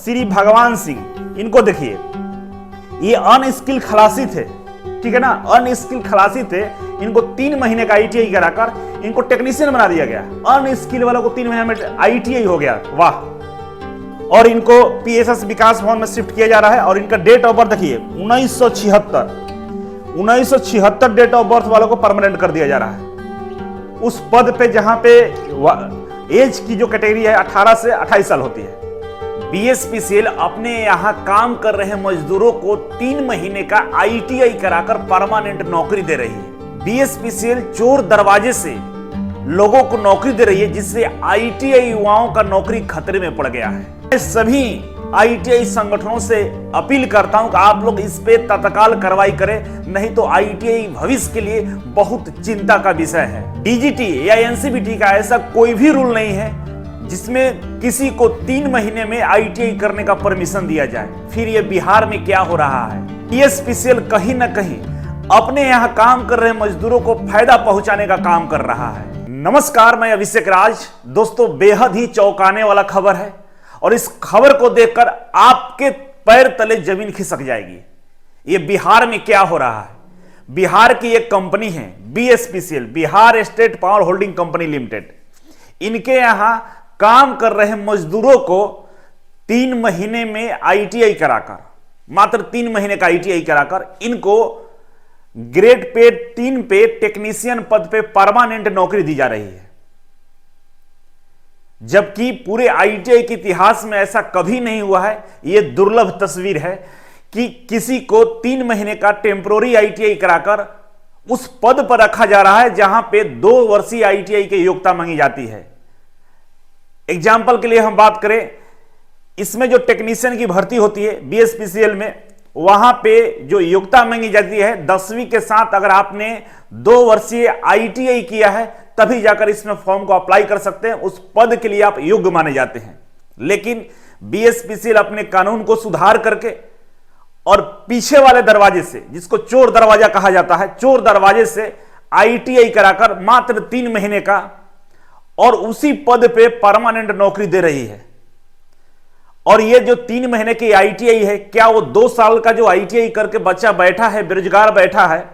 श्री भगवान सिंह, इनको देखिए, ये अनस्किल खलासी थे, ठीक है ना, अनस्किल खलासी थे। इनको 3 महीने का आईटीआई कराकर इनको टेक्नीशियन बना दिया गया। अनस्किल वालों को 3 महीने में आईटीआई हो गया, वाह। और इनको पीएसएस विकास भवन में शिफ्ट किया जा रहा है। और इनका डेट ऑफ बर्थ देखिए 1976 डेट ऑफ बर्थ वालों को परमानेंट कर दिया जा रहा है उस पद पे जहां पे एज की जो कैटेगरी है 18 से 28 साल होती है। बीएसपीसीएल अपने यहां काम कर रहे मजदूरों को 3 महीने का आईटीआई कराकर परमानेंट नौकरी दे रही है। बीएसपीसीएल चोर दरवाजे से लोगों को नौकरी दे रही है, जिससे आईटीआई युवाओं का नौकरी खतरे में पड़ गया है। मैं सभी आईटीआई संगठनों से अपील करता हूं कि आप लोग इस पे तत्काल कार्रवाई करें, नहीं तो आईटीआई भविष्य के लिए बहुत चिंता का विषय है। डीजीटी या एनसीबीटी का ऐसा कोई भी रूल नहीं है जिसमें किसी को 3 महीने में आईटीआई करने का परमिशन दिया जाए। फिर ये बिहार में क्या हो रहा है? बीएसपीसीएल कहीं ना कहीं अपने यहां काम कर रहे मजदूरों को फायदा पहुंचाने का काम कर रहा है। नमस्कार, मैं अभिषेक राज। दोस्तों, बेहद ही चौंकाने वाला खबर है और इस खबर को देखकर आपके पैर तले जमीन खिसक जाएगी। ये बिहार में क्या हो रहा है? बिहार की एक कंपनी है BSPCL, Bihar state power holding company limited. इनके यहां काम कर रहे मजदूरों को 3 महीने में आईटीआई कराकर, मात्र 3 महीने का आईटीआई कराकर इनको ग्रेड पे 3 पे टेक्नीशियन पद पे परमानेंट नौकरी दी जा रही है। जबकि पूरे आईटीआई के इतिहास में ऐसा कभी नहीं हुआ है। यह दुर्लभ तस्वीर है कि किसी को 3 महीने का टेम्पोररी आईटीआई कराकर उस पद पर रखा जा रहा है जहां पे 2 वर्षीय आईटीआई की योग्यता मांगी जाती है। एग्जाम्पल के लिए हम बात करें, इसमें जो टेक्नीशियन की भर्ती होती है बीएसपीसीएल में, वहां पे जो योग्यता मांगी जाती है 10वीं के साथ अगर आपने 2 वर्षीय आईटीआई किया है तभी जाकर इसमें फॉर्म को अप्लाई कर सकते हैं। उस पद के लिए आप योग्य माने जाते हैं। लेकिन बीएसपीसीएल अपने कानून को सुधार करके और पीछे वाले दरवाजे से, जिसको चोर दरवाजा कहा जाता है, चोर दरवाजे से आईटीआई कराकर मात्र 3 महीने का और उसी पद पे परमानेंट नौकरी दे रही है। और ये जो 3 महीने की आईटीआई है, क्या वो 2 साल का जो आईटीआई करके बच्चा बैठा है, बेरोजगार बैठा है,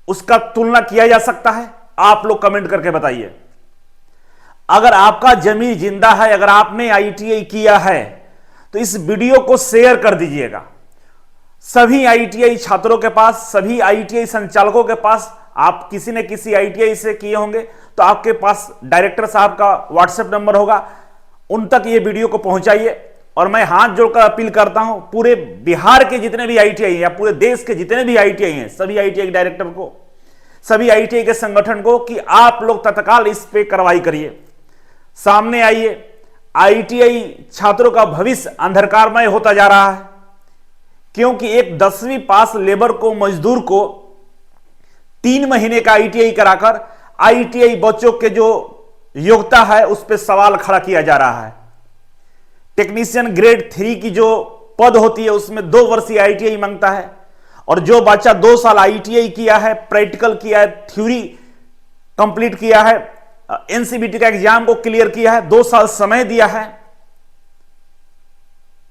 उसका तुलना किया जा सकता है? आप लोग कमेंट करके बताइए। अगर आपका जमीन जिंदा है, अगर आपने आईटीआई किया है, तो इस वीडियो को शेयर कर दीजिएगा। सभी आईटीआई छात्रों के पास, सभी आईटीआई संचालकों के पास, आप किसी न किसी आईटीआई से किए होंगे तो आपके पास डायरेक्टर साहब का व्हाट्सएप नंबर होगा, उन तक ये वीडियो को पहुंचाइए। और मैं हाथ जोड़कर अपील करता हूं पूरे बिहार के जितने भी आईटीआई हैं या पूरे देश के जितने भी आईटीआई हैं, सभी आईटीआई डायरेक्टर को, सभी आईटीआई के संगठन को कि आप लोग तत्काल इस पे कार्रवाई करिए, सामने आइए। आईटीआई छात्रों का भविष्य अंधकारमय होता जा रहा है, क्योंकि एक 10वीं पास लेबर को, मजदूर को 3 महीने का आईटीआई कराकर आईटीआई बच्चों के जो योग्यता है उस पर सवाल खड़ा किया जा रहा है। टेक्नीशियन ग्रेड 3 की जो पद होती है उसमें 2 वर्षीय आईटीआई मांगता है, और जो बच्चा 2 साल आईटीआई किया है, प्रैक्टिकल किया है, थ्योरी कंप्लीट किया है, एनसीबीटी का एग्जाम को क्लियर किया है, 2 साल समय दिया है,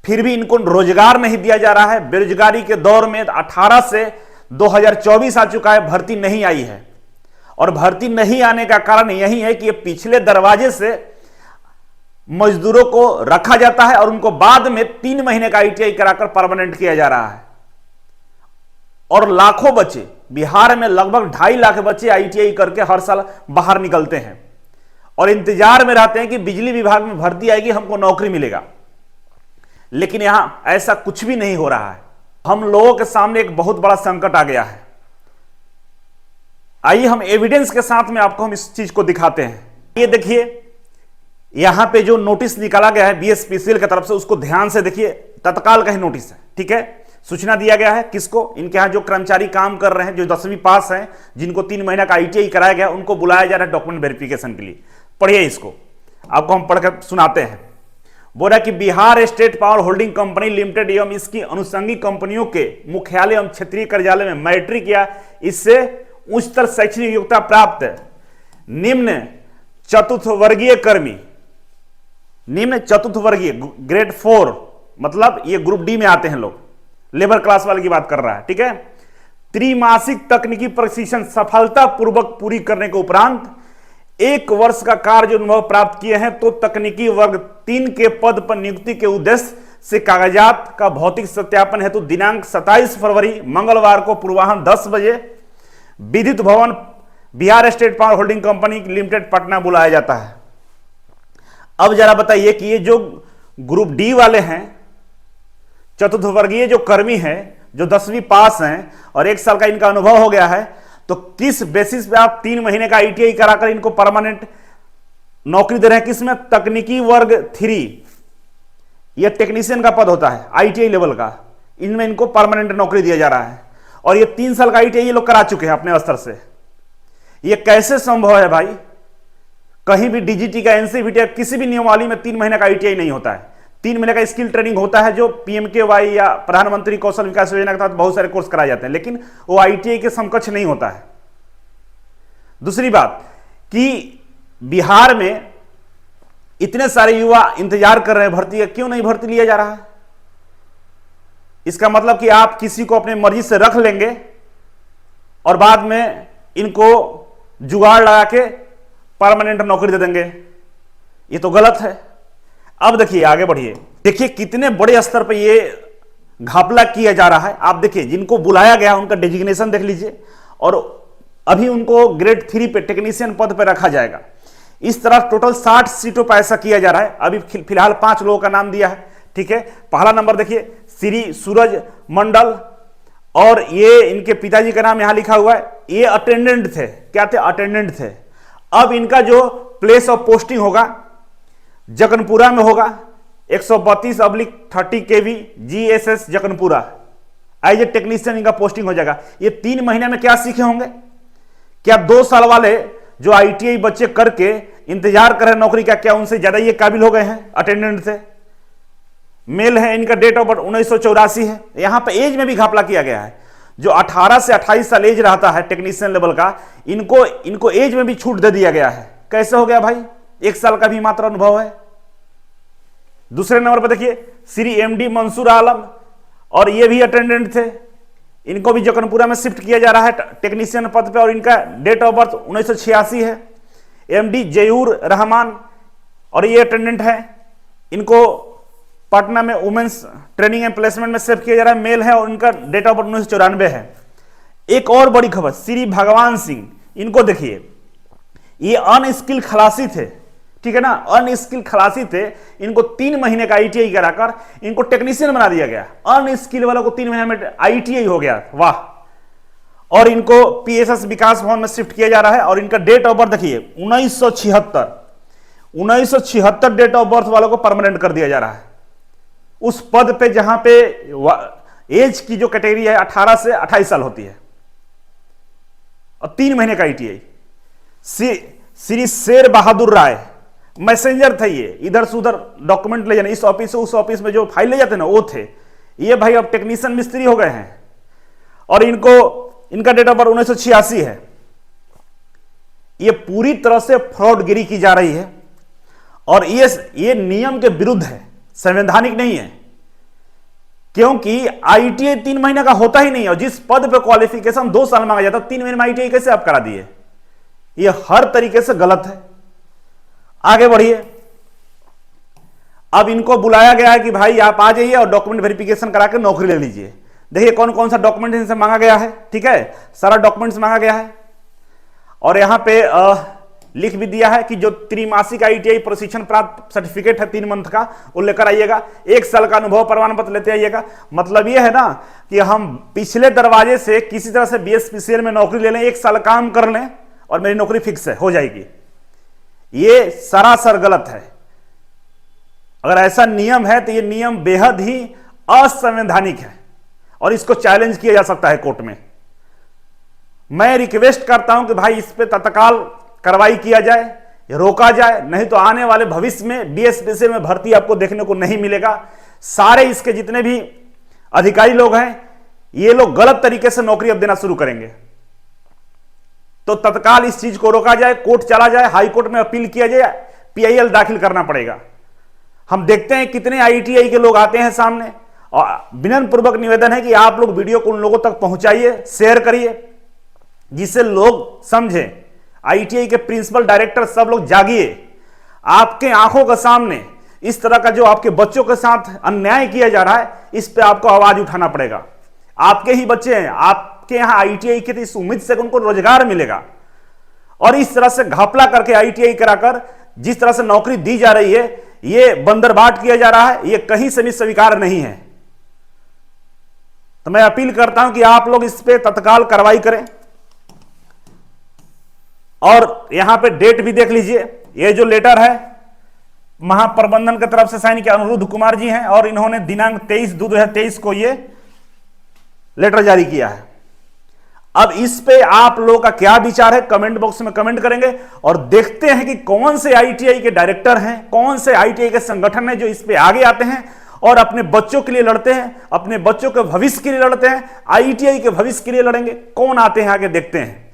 फिर भी इनको रोजगार नहीं दिया जा रहा है। बेरोजगारी के दौर में 18 से 2024 आ चुका है, भर्ती नहीं आई है। और भर्ती नहीं आने का कारण यही है कि ये पिछले दरवाजे से मजदूरों को रखा जाता है और उनको बाद में 3 महीने का आईटीआई कराकर परमानेंट किया जा रहा है। और लाखों बच्चे, बिहार में लगभग 2.5 लाख बच्चे आईटीआई करके हर साल बाहर निकलते हैं और इंतजार में रहते हैं कि बिजली विभाग में भर्ती आएगी, हमको नौकरी मिलेगा। लेकिन यहां ऐसा कुछ भी नहीं हो रहा है। हम लोगों के सामने एक बहुत बड़ा संकट आ गया है। आइए हम एविडेंस के साथ में आपको हम इस चीज को दिखाते हैं। ये देखिए, यहां पे जो नोटिस निकाला गया है बीएसपीसीएल की तरफ से, उसको ध्यान से देखिए। तत्काल का ही नोटिस है, ठीक है। सूचना दिया गया है किसको? इनके यहां जो कर्मचारी काम कर रहे हैं, जो 10वीं पास हैं, जिनको 3 महीना का आईटीआई कराया गया, उनको बुलाया जा रहा है डॉक्यूमेंट वेरिफिकेशन के लिए। पढ़िए इसको, आपको हम पढ़कर सुनाते हैं। बोला कि Bihar state power holding company limited एवं इसकी अनुषंगी कंपनियों के मुख्यालय एवं क्षेत्रीय कार्यालय में मैट्रिक या इससे उच्चतर शैक्षणिक योग्यता प्राप्त निम्न चतुर्थ वर्गीय कर्मी निम्न चतुर्थ वर्गीय ग्रेड 4, मतलब ये ग्रुप डी में आते हैं लोग, लेबर क्लास वाले की बात कर रहा है, ठीक है। त्रिमासिक तकनीकी प्रशिक्षण सफलतापूर्वक पूरी करने के उपरांत 1 वर्ष का कार्य अनुभव प्राप्त किए हैं तो तकनीकी वर्ग 3 के पद पर नियुक्ति के उद्देश्य से कागजात का भौतिक सत्यापन हेतु दिनांक 27 फरवरी मंगलवार को पूर्वाह्न 10 बजे विद्युत भवन Bihar state power holding company limited Patna बुलाया जाता है। अब जरा बताइए कि ये जो ग्रुप डी वाले हैं, चतुर्थ वर्गीय जो कर्मी हैं, जो 10वीं पास हैं और 1 साल का इनका अनुभव हो गया है, तो किस बेसिस पे आप 3 महीने का आईटीआई कराकर इनको परमानेंट नौकरी दे रहे हैं? किसमें? तकनीकी वर्ग 3, यह टेक्नीशियन का पद होता है आईटीआई लेवल का, इनमें इनको परमानेंट नौकरी दिया जा रहा है और ये 3 साल का आईटीआई ये लोग करा चुके हैं अपने स्तर से। ये कैसे संभव है भाई? कहीं भी डीजीटी का, एनसीवीटी किसी भी नियमावली में 3 महीने का आईटीआई नहीं होता है। 3 महीने का स्किल ट्रेनिंग होता है जो पीएमकेवाई या प्रधानमंत्री कौशल विकास योजना के तहत बहुत सारे कोर्स कराए जाते हैं, लेकिन वो आईटीआई के समकक्ष नहीं होता है। दूसरी बात कि बिहार में इतने सारे युवा इंतजार कर रहे हैं भर्ती का, क्यों नहीं भर्ती लिया जा रहा है? इसका मतलब कि आप किसी को अपने मर्जी से रख लेंगे और बाद में इनको जुगाड़ लगा के परमानेंट नौकरी दे देंगे। ये तो गलत है। अब देखिए, आगे बढ़िए, देखिए कितने बड़े स्तर पर ये घपला किया जा रहा है। आप देखिए, जिनको बुलाया गया उनका डेजिग्नेशन देख लीजिए और अभी उनको ग्रेड 3 पे टेक्नीशियन पद पर रखा जाएगा। इस तरह टोटल 60 सीटों पर ऐसा किया जा रहा है। अभी फिलहाल 5 लोगों का नाम दिया है, ठीक है। पहला नंबर देखिए श्री सूरज मंडल, और ये इनके पिताजी का नाम यहां लिखा हुआ है। ये अटेंडेंट थे, क्या थे? अटेंडेंट थे। अब इनका जो प्लेस ऑफ पोस्टिंग होगा जगनपुरा में होगा, 132/30 KV GSS Jaganpura, as a technician इनका पोस्टिंग हो जाएगा। ये 3 महीने में क्या सीखे होंगे? क्या 2 साल वाले जो आईटीआई बच्चे करके इंतजार कर रहे हैं नौकरी का, क्या उनसे ज्यादा ये काबिल हो गए हैं? अटेंडेंट थे, मेल है, इनका डेट ऑफ बर्थ 1984 है। यहां पे एज में भी घपला किया गया है। जो 18 से 28 साल एज रहता है टेक्नीशियन लेवल का, इनको एज में भी छूट दे दिया गया है। कैसे हो गया भाई? 1 साल का भी मात्र अनुभव है। दूसरे नंबर पर देखिए श्री एमडी मंसूर आलम, और ये भी अटेंडेंट थे। इनको भी जगनपुरा में शिफ्ट किया जा रहा है टेक्नीशियन पद पे, और इनका डेट ऑफ बर्थ 1986 है। एमडी जयूर रहमान, और ये अटेंडेंट है। इनको पटना में वुमेन्स ट्रेनिंग एंड प्लेसमेंट में शिफ्ट किया जा रहा है, मेल है, और इनका डेट ऑफ बर्थ 1994 है। एक और बड़ी खबर, श्री भगवान सिंह, इनको देखिए, ये अनस्किल खलासी थे, ठीक है ना, अनस्किल खलासी थे। इनको 3 महीने का आईटीआई कराकर इनको टेक्नीशियन बना दिया गया। अनस्किल वालों को 3 महीने में आईटीआई हो गया, वाह। और इनको पीएसएस विकास भवन में शिफ्ट किया जा रहा है, और इनका डेट ऑफ बर्थ देखिए 1976 डेट ऑफ बर्थ वालों को परमानेंट कर दिया जा रहा है उस पद पे जहां पे एज की जो कैटेगरी है 18 से 28 साल होती है, और 3 महीने का आईटीआई। श्री शेर बहादुर राय, मैसेंजर थे ये, इधर से उधर डॉक्यूमेंट ले जाने, इस ऑफिस से उस ऑफिस में जो फाइल ले जाते ना, वो थे ये। भाई अब टेक्नीशियन मिस्त्री हो गए हैं, और इनका डेट ऑफ बर्थ 1986 है। ये पूरी तरह से फ्रॉडगिरी की जा रही है, और ये नियम के विरुद्ध है, संवैधानिक नहीं है। क्योंकि आईटीआई 3 महीने का होता ही नहीं है, और जिस पद पे क्वालिफिकेशन 2 साल मांगा जाता है, 3 महीने में आईटीआई कैसे आप करा दिए? ये हर तरीके से गलत है। आगे बढ़िए, अब इनको बुलाया गया है कि भाई आप आ जाइए और डॉक्यूमेंट वेरिफिकेशन करा के नौकरी ले लीजिए। देखिए कौन कौन सा डॉक्यूमेंट इनसे मांगा गया है, ठीक है, सारा डॉक्यूमेंट्स मांगा गया है। और यहां पे लिख भी दिया है कि जो त्रिमासिक आईटीआई प्रशिक्षण प्राप्त सर्टिफिकेट है 3 मंथ का, वो लेकर आइएगा। 1 साल का अनुभव प्रमाण पत्र लेते आइएगा। मतलब ये है ना कि हम पिछले दरवाजे से किसी तरह से बीएसपीसीएल में नौकरी ले लें, 1 साल काम कर लें और मेरी नौकरी फिक्स है, हो जाएगी। ये सरासर गलत है। अगर ऐसा नियम है तो ये नियम बेहद ही असंवैधानिक है, और इसको चैलेंज किया जा सकता है कोर्ट में। मैं रिक्वेस्ट करता हूं कि भाई इस पे तत्काल कार्रवाई किया जाए, रोका जाए, नहीं तो आने वाले भविष्य में बीएसपीसीएल में भर्ती आपको देखने को नहीं मिलेगा। सारे इसके जितने भी अधिकारी लोग हैं, ये लोग गलत तरीके से नौकरी अब देना शुरू करेंगे। तो तत्काल इस चीज को रोका जाए, कोर्ट चला जाए, हाई कोर्ट में अपील किया जाए, पीआईएल दाखिल करना पड़ेगा। हम देखते हैं कितने आईटीआई के लोग आते हैं सामने, और विनम्र पूर्वक निवेदन है कि आप लोग वीडियो को उन लोगों तक पहुंचाइए, शेयर करिए, जिससे लोग समझें। आईटीआई के प्रिंसिपल, डायरेक्टर सब लोग जागिए। आपके आंखों के सामने इस तरह का जो आपके बच्चों के साथ अन्याय किया जा रहा है, इस पे आपको आवाज उठाना पड़ेगा। आपके ही बच्चे हैं, आपके यहां आईटीआई की, इस उम्मीद से उनको रोजगार मिलेगा, और इस तरह से घपला करके आईटीआई कराकर जिस तरह से नौकरी दी जा रही है, यह बंदरबाट किया जा रहा है, यह कहीं से भी स्वीकार नहीं है। तो मैं अपील करता हूं कि आप लोग इस पे तत्काल कार्रवाई करें। और यहां पे डेट भी देख लीजिए, ये जो लेटर है महाप्रबंधन की तरफ से साइन किया अनुरुद्ध कुमार जी हैं, और इन्होंने दिनांक 23/2/2023 को ये लेटर जारी किया है। अब इस पे आप लोगों का क्या विचार है, कमेंट बॉक्स में कमेंट करेंगे, और देखते हैं कि कौन से आईटीआई के डायरेक्टर हैं, कौन से आईटीआई के संगठन हैं जो इस पे आगे आते हैं और अपने बच्चों के लिए लड़ते हैं, अपने बच्चों के भविष्य के लिए लड़ते हैं, आईटीआई के भविष्य के लिए लड़ेंगे। कौन आते हैं आगे, देखते हैं।